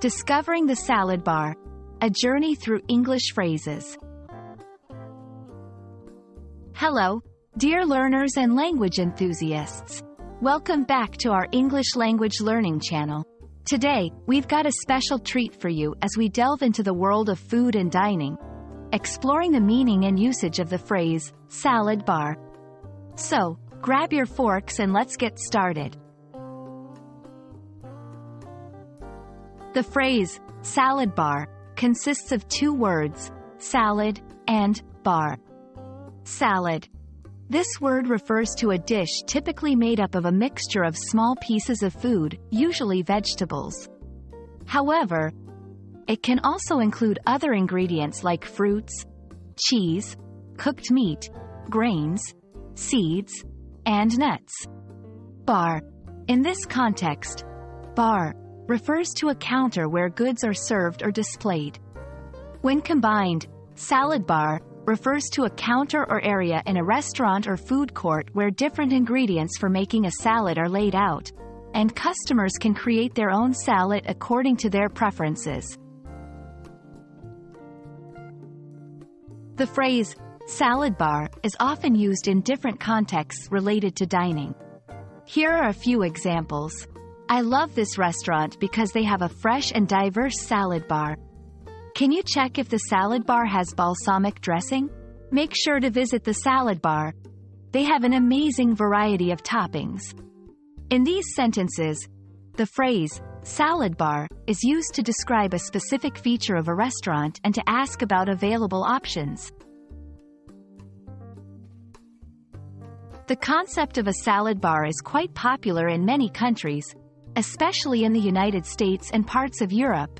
Discovering the Salad Bar, a journey through English phrases. Hello, dear learners and language enthusiasts. Welcome back to our English language learning channel. Today, we've got a special treat for you as we delve into the world of food and dining, exploring the meaning and usage of the phrase, salad bar. So, grab your forks and let's get started. The phrase, salad bar, consists of two words, salad and bar. Salad. This word refers to a dish typically made up of a mixture of small pieces of food, usually vegetables. However, it can also include other ingredients like fruits, cheese, cooked meat, grains, seeds, and nuts. Bar. In this context, bar refers to a counter where goods are served or displayed. When combined, salad bar refers to a counter or area in a restaurant or food court where different ingredients for making a salad are laid out, and customers can create their own salad according to their preferences. The phrase, salad bar, is often used in different contexts related to dining. Here are a few examples. I love this restaurant because they have a fresh and diverse salad bar. Can you check if the salad bar has balsamic dressing? Make sure to visit the salad bar. They have an amazing variety of toppings. In these sentences, the phrase, salad bar, is used to describe a specific feature of a restaurant and to ask about available options. The concept of a salad bar is quite popular in many countries, especially in the United States and parts of Europe.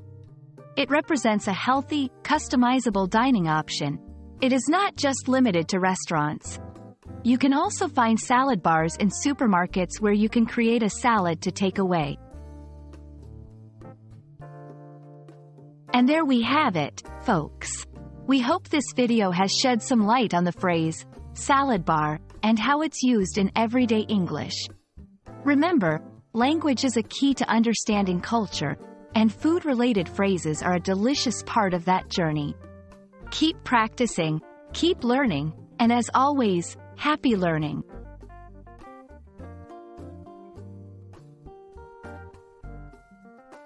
It represents a healthy, customizable dining option. It is not just limited to restaurants. You can also find salad bars in supermarkets where you can create a salad to take away. And there we have it, folks. We hope this video has shed some light on the phrase, salad bar, and how it's used in everyday English. Remember, language is a key to understanding culture, and food-related phrases are a delicious part of that journey. Keep practicing, keep learning, and as always, happy learning.